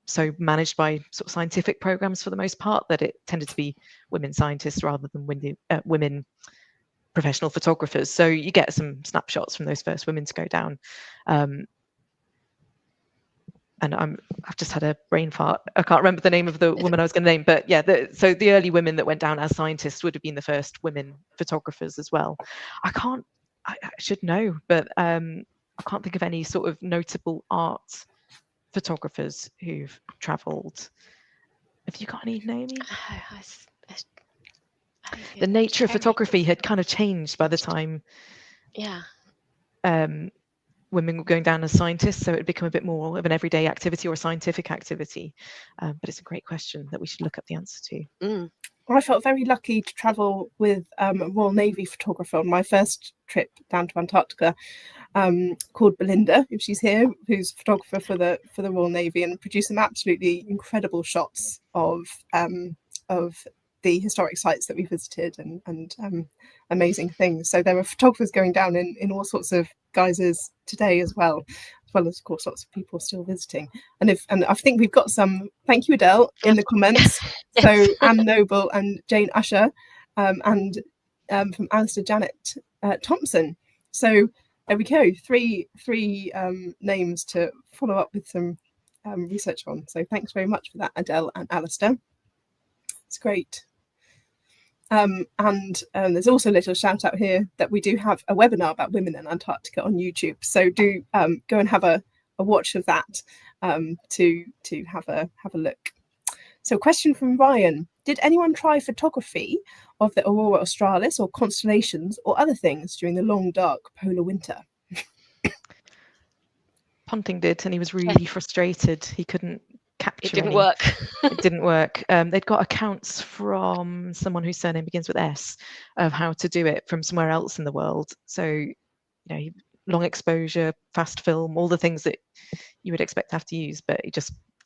so managed by sort of scientific programs for the most part that it tended to be women scientists rather than women professional photographers. So you get some snapshots from those first women to go down. And I've just had a brain fart. I can't remember the name of the woman I was going to name, but yeah, so the early women that went down as scientists would have been the first women photographers as well. I should know, but I can't think of any sort of notable art photographers who've travelled. Have you got any, Naomi? The nature of photography had kind of changed by the time women were going down as scientists, so it had become a bit more of an everyday activity or a scientific activity. But it's a great question that we should look up the answer to. I felt very lucky to travel with a Royal Navy photographer on my first trip down to Antarctica, called Belinda, if she's here, who's a photographer for the Royal Navy, and produced some absolutely incredible shots of the historic sites that we visited and amazing things. So there were photographers going down in all sorts of guises today as well as of course lots of people still visiting. And I think we've got some, thank you Adele, in the comments. So Anne Noble and Jane Usher, and from Alistair Janet Thompson. So there we go, three names to follow up with some research on. So thanks very much for that, Adele and Alistair. It's great. And there's also a little shout out here that we do have a webinar about women in Antarctica on YouTube. So do go and have a watch of that to have a look. So a question from Ryan. Did anyone try photography of the Aurora Australis or constellations or other things during the long, dark polar winter? Ponting did, and he was really frustrated. He couldn't it didn't work. It didn't work. They'd got accounts from someone whose surname begins with S of how to do it from somewhere else in the world. So, you know, long exposure, fast film, all the things that you would expect to have to use, but he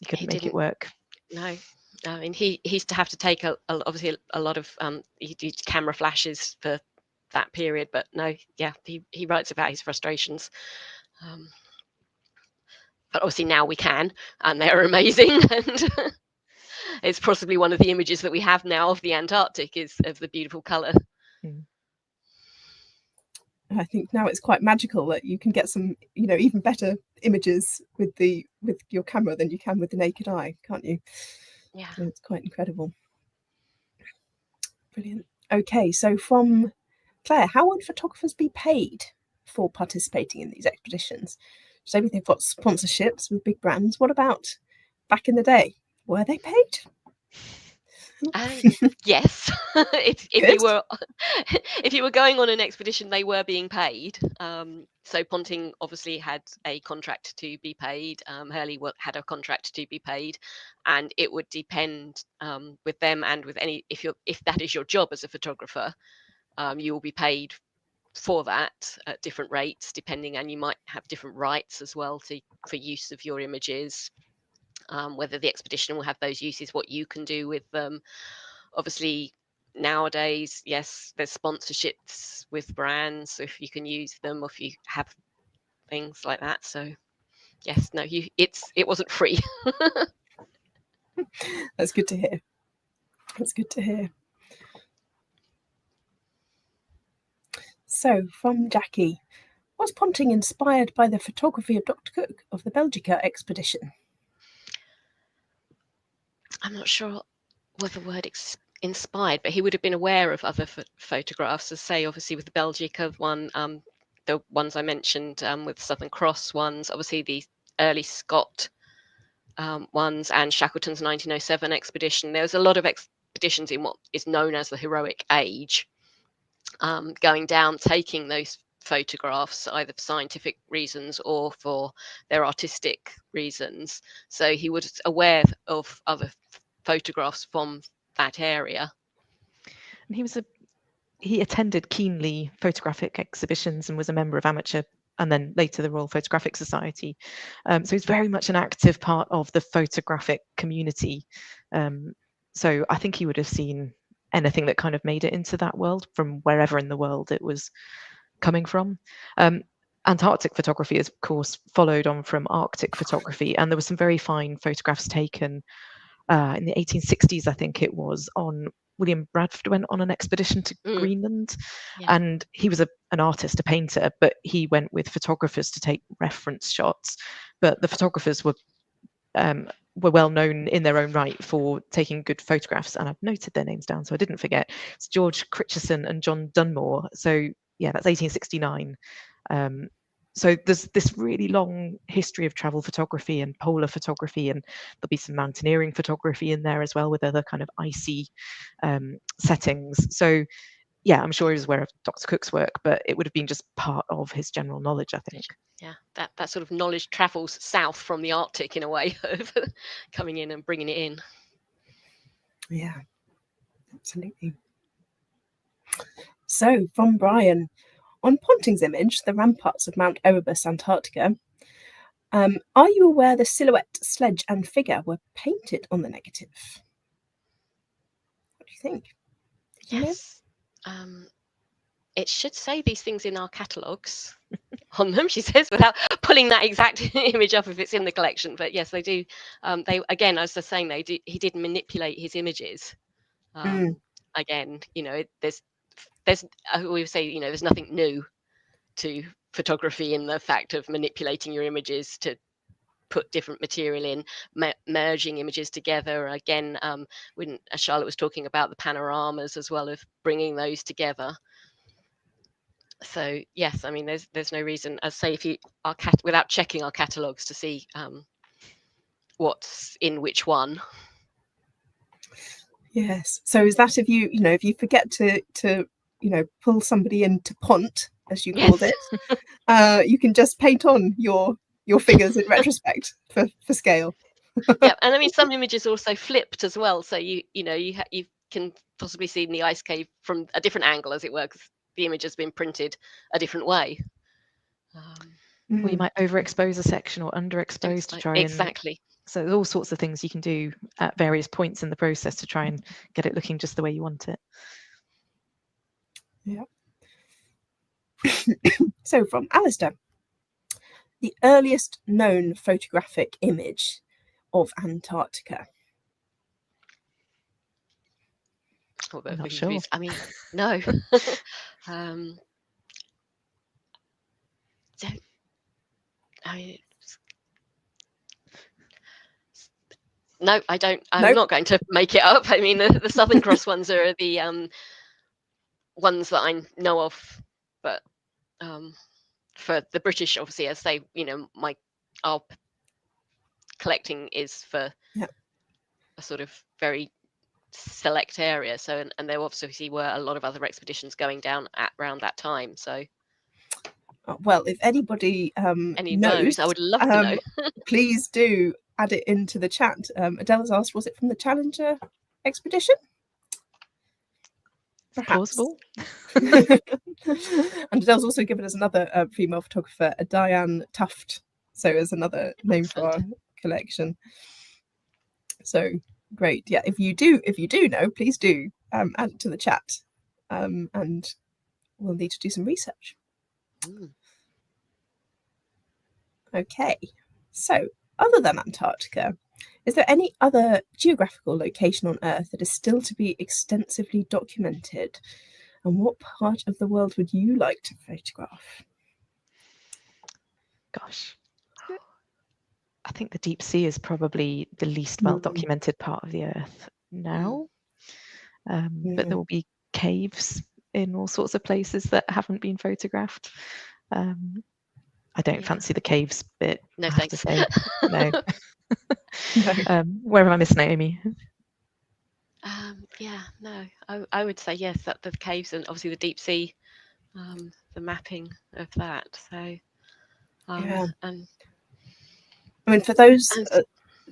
couldn't make it work. No, I mean he's to have to take obviously a lot of he did camera flashes for that period, but no, yeah, he writes about his frustrations. But obviously now we can, and they're amazing, and it's possibly one of the images that we have now of the Antarctic is of the beautiful colour. I think now it's quite magical that you can get some, you know, even better images with your camera than you can with the naked eye, can't you? Yeah, so it's quite incredible. Brilliant. Okay, so from Claire, how would photographers be paid for participating in these expeditions? So they've got sponsorships with big brands. What about back in the day? Were they paid? Yes. if you were going on an expedition, they were being paid. So Ponting obviously had a contract to be paid. Hurley had a contract to be paid, and it would depend with them and with any if that is your job as a photographer, you will be paid for that at different rates depending, and you might have different rights as well for use of your images. Whether the expedition will have those uses, what you can do with them. Obviously, nowadays, yes, there's sponsorships with brands, so if you can use them, or if you have things like that. So, yes, no, it wasn't free. That's good to hear. That's good to hear. So, from Jackie, was Ponting inspired by the photography of Dr. Cook of the Belgica expedition? I'm not sure what the word inspired, but he would have been aware of other photographs, as say, obviously with the Belgica one, the ones I mentioned with Southern Cross ones, obviously the early Scott ones, and Shackleton's 1907 expedition. There was a lot of expeditions in what is known as the heroic age, going down, taking those photographs either for scientific reasons or for their artistic reasons. So he was aware of other photographs from that area. And he attended keenly photographic exhibitions and was a member of amateur and then later the Royal Photographic Society. So he's very much an active part of the photographic community. So I think he would have seen anything that kind of made it into that world from wherever in the world it was coming from. Antarctic photography is, of course, followed on from Arctic photography, and there were some very fine photographs taken in the 1860s, I think it was, on William Bradford went on an expedition to Greenland, and he was an artist, a painter, but he went with photographers to take reference shots. But the photographers were well known in their own right for taking good photographs, and I've noted their names down so I didn't forget. It's George Critchison and John Dunmore. So yeah, that's 1869. So there's this really long history of travel photography and polar photography, and there'll be some mountaineering photography in there as well with other kind of icy settings. So yeah, I'm sure he was aware of Dr. Cook's work, but it would have been just part of his general knowledge, I think. Yeah, that sort of knowledge travels south from the Arctic in a way of coming in and bringing it in. Yeah, absolutely. So from Brian, on Ponting's image, the ramparts of Mount Erebus, Antarctica, are you aware the silhouette, sledge and figure were painted on the negative? What do you think? Yes. It should say these things in our catalogues on them, she says, without pulling that exact image up if it's in the collection. But yes, they do. They, again, as they're saying, he did manipulate his images. Again, you know, there's we would say, you know, there's nothing new to photography in the fact of manipulating your images to put different material in, merging images together. Again, when Charlotte was talking about the panoramas as well, of bringing those together. So yes, I mean, there's no reason, as say, if you are without checking our catalogues to see what's in which one. Yes. So is that if you forget to pull somebody into Pont, as you called it, you can just paint on your figures in retrospect for scale. Yeah, and I mean some images are also flipped as well, so you can possibly see in the ice cave from a different angle, as it were, because the image has been printed a different way. Or you might overexpose a section or underexpose to try and... Exactly. So there's all sorts of things you can do at various points in the process to try and get it looking just the way you want it. Yeah. So from Alistair, the earliest known photographic image of Antarctica. Oh, I'm not sure. I mean, no. No, I don't. I'm not going to make it up. I mean, the Southern Cross ones are the ones that I know of, but for the British, obviously, as they, our collecting is for a sort of very select area. So, and there obviously were a lot of other expeditions going down around that time. So, well, if anybody knows, I would love to know. Please do add it into the chat. Adele's asked, was it from the Challenger expedition? Perhaps. Plausible. And Adele's also given us another female photographer, a Diane Tuft. So as another name for our collection. So great. Yeah, if you do know, please do add it to the chat. And we'll need to do some research. Okay, so other than Antarctica, is there any other geographical location on Earth that is still to be extensively documented? And what part of the world would you like to photograph? Gosh, I think the deep sea is probably the least well documented part of the Earth now. But there will be caves in all sorts of places that haven't been photographed. I don't fancy the caves bit. No, I thanks. have to say. No. No. Where have I missed, Naomi? Yeah, no. I would say yes, that the caves and obviously the deep sea, the mapping of that. So, and I mean, for those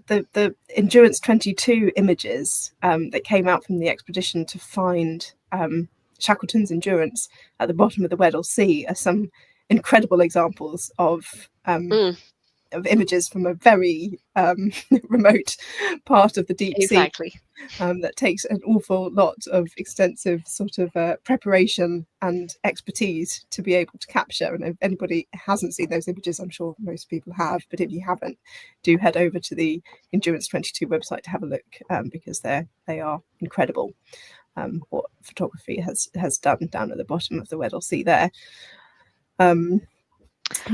the Endurance 22 images that came out from the expedition to find Shackleton's Endurance at the bottom of the Weddell Sea are some incredible examples of images from a very remote part of the deep sea. That takes an awful lot of extensive sort of preparation and expertise to be able to capture. And if anybody hasn't seen those images, I'm sure most people have, but if you haven't, do head over to the Endurance 22 website to have a look, because they are incredible. What photography has done down at the bottom of the Weddell Sea there.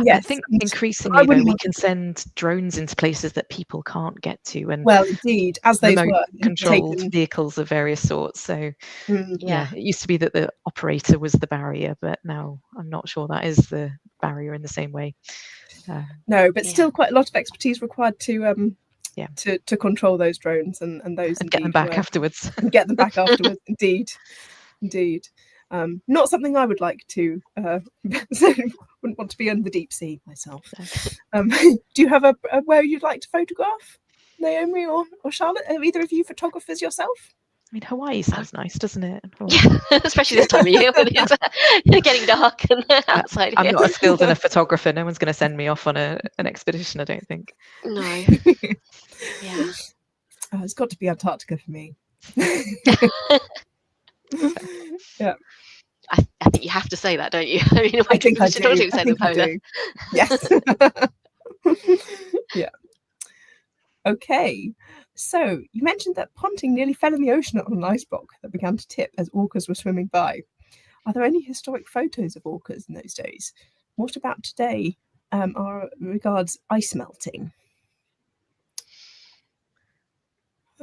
Yes, I think increasingly though we can send drones into places that people can't get to, and well, indeed, as those remote controlled vehicles of various sorts. So yeah, it used to be that the operator was the barrier, but now I'm not sure that is the barrier in the same way. No, but still quite a lot of expertise required to control those drones and those and get them back afterwards. And get them back afterwards. Indeed. Not something I would like to. Wouldn't want to be in the deep sea myself. Do you have a where you'd like to photograph, Naomi or Charlotte? Are either of you photographers yourself? I mean, Hawaii sounds nice, doesn't it? Yeah, especially this time of year when it's getting dark and outside. I'm not a skilled enough photographer. No one's going to send me off on an expedition, I don't think. No. Yeah. It's got to be Antarctica for me. Yeah. I think you have to say that, don't you? I mean, I think I do. Say the polar. Yes. Yeah. Okay. So you mentioned that Ponting nearly fell in the ocean on an ice block that began to tip as orcas were swimming by. Are there any historic photos of orcas in those days? What about today regards ice melting?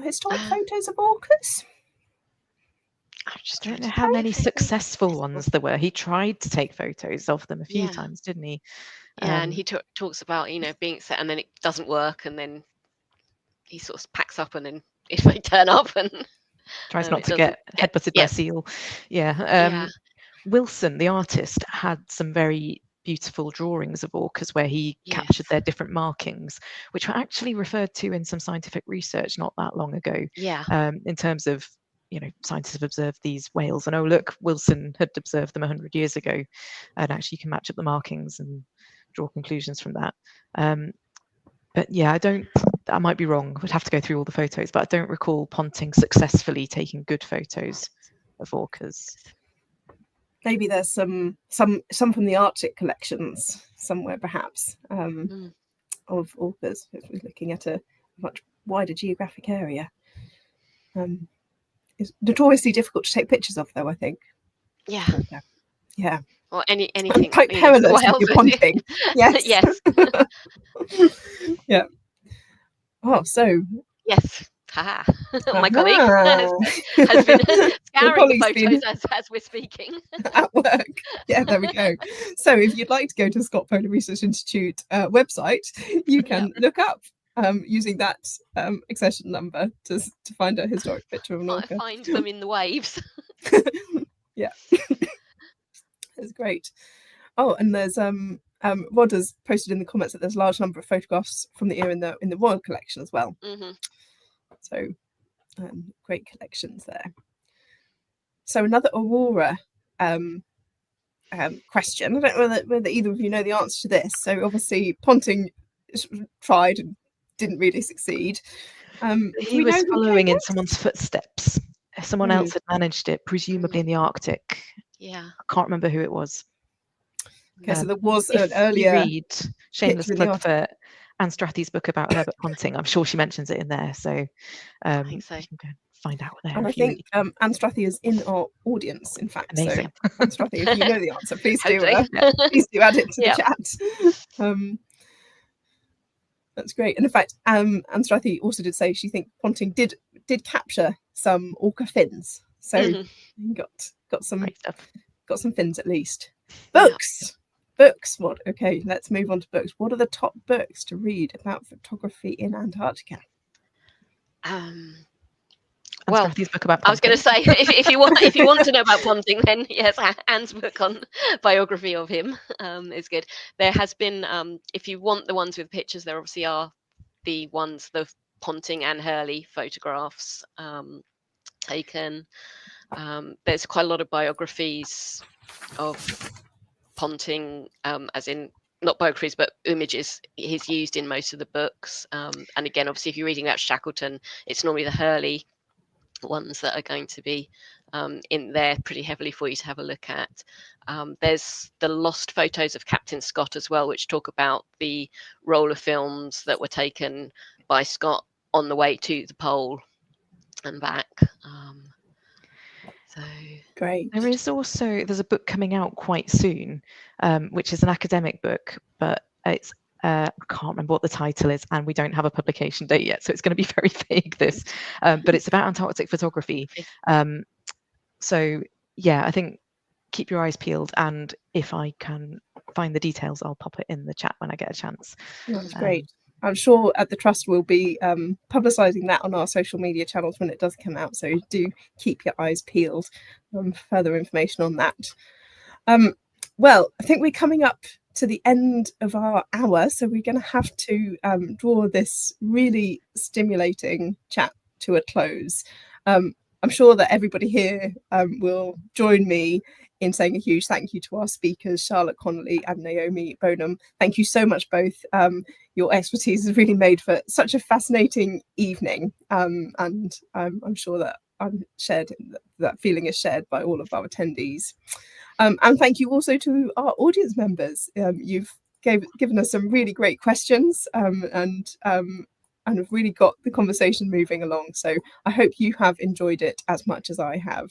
Historic photos of orcas? I just don't know how many successful ones there were. He tried to take photos of them a few times, didn't he? Yeah, and he talks about, being set and then it doesn't work, and then he sort of packs up and then if they turn up and tries not to get headbutted by a seal. Yeah. Wilson, the artist, had some very beautiful drawings of orcas where he Yes. captured their different markings, which were actually referred to in some scientific research not that long ago. Yeah. In terms of, you know, scientists have observed these whales, and oh look, Wilson had observed them 100 years ago, and actually you can match up the markings and draw conclusions from that. But yeah, I might be wrong. I would have to go through all the photos, but I don't recall Ponting successfully taking good photos of orcas. Maybe there's some from the Arctic collections somewhere, perhaps, of orcas, if we're looking at a much wider geographic area. It's notoriously difficult to take pictures of, though, I think. Yeah. Yeah. Or anything. Quite perilous with your Ponting. Yes. Yes. Yeah. Oh, so. Yes. Ha. My colleague has been scouring the photos as we're speaking. At work. Yeah, there we go. So if you'd like to go to Scott Polar Research Institute website, you can look up using that accession number to find a historic picture of an orca. I find them in the waves. Yeah. It's great. Oh, and there's Rod has posted in the comments that there's a large number of photographs from the era in the Royal Collection as well. So great collections there. So another Aurora question. I don't know whether either of you know the answer to this. So obviously Ponting tried and didn't really succeed. He was following in someone's footsteps. Someone else had managed it, presumably in the Arctic. Yeah. I can't remember who it was. Okay, so there was an earlier read shameless plug for Anne Strathy's book about Herbert Ponting. I'm sure she mentions it in there. So I think so. you can go find out there. And I think Anne Strathy is in our audience, in fact. Amazing. So Anne Strathy, if you know the answer, please do add it to the chat. That's great. And in fact, Anne Strathy also did say she thinks Ponting did capture some orca fins. So he got some fins at least. Books. What? Okay, let's move on to books. What are the top books to read about photography in Antarctica? Well, book about I was going to say, if you want to know about Ponting, then yes, Anne's book on biography of him is good. There has been, if you want the ones with pictures, there obviously are the Ponting and Hurley photographs taken. There's quite a lot of biographies of Ponting, as in not biographies, but images he's used in most of the books. And again, obviously, if you're reading about Shackleton, it's normally the Hurley ones that are going to be in there pretty heavily for you to have a look at. There's the lost photos of Captain Scott as well, which talk about the roller films that were taken by Scott on the way to the pole and back. So great. There's a book coming out quite soon, which is an academic book, but it's I can't remember what the title is, and we don't have a publication date yet, so it's going to be very vague, this, but it's about Antarctic photography. So yeah, I think keep your eyes peeled, and if I can find the details, I'll pop it in the chat when I get a chance. That's great. I'm sure at the Trust we'll be publicising that on our social media channels when it does come out, so do keep your eyes peeled for further information on that. Well, I think we're coming up to the end of our hour, so we're going to have to draw this really stimulating chat to a close. I'm sure that everybody here will join me in saying a huge thank you to our speakers, Charlotte Connelly and Naomi Boneham. Thank you so much both. Your expertise has really made for such a fascinating evening, and I'm sure that that feeling is shared by all of our attendees. And thank you also to our audience members. You've given us some really great questions and have really got the conversation moving along. So I hope you have enjoyed it as much as I have.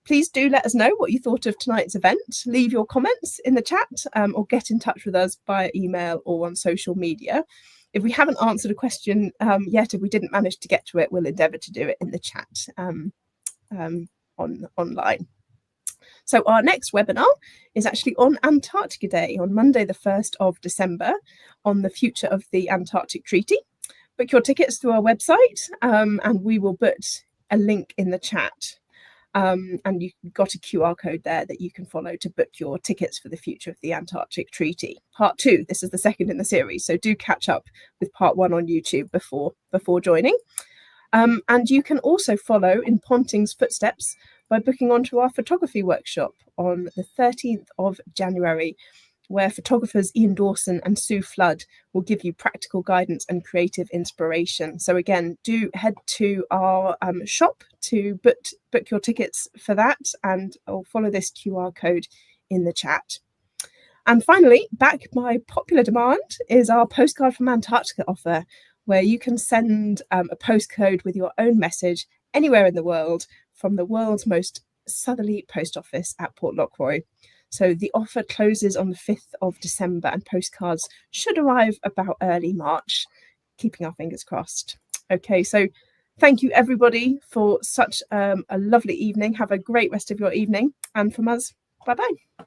Please do let us know what you thought of tonight's event. Leave your comments in the chat or get in touch with us via email or on social media. If we haven't answered a question yet, if we didn't manage to get to it, we'll endeavour to do it in the chat online. So our next webinar is actually on Antarctica Day, on Monday, the 1st of December, on the future of the Antarctic Treaty. Book your tickets through our website and we will put a link in the chat. And you've got a QR code there that you can follow to book your tickets for the future of the Antarctic Treaty. Part 2, this is the second in the series, so do catch up with part 1 on YouTube before joining. And you can also follow in Ponting's footsteps by booking onto our photography workshop on the 13th of January, where photographers Ian Dawson and Sue Flood will give you practical guidance and creative inspiration. So again, do head to our shop to book your tickets for that, and I'll follow this QR code in the chat. And finally, back by popular demand, is our Postcard from Antarctica offer, where you can send a postcode with your own message anywhere in the world from the world's most southerly post office at Port Lockroy. So the offer closes on the 5th of December and postcards should arrive about early March, keeping our fingers crossed. Okay, so thank you everybody for such a lovely evening. Have a great rest of your evening. And from us, bye-bye.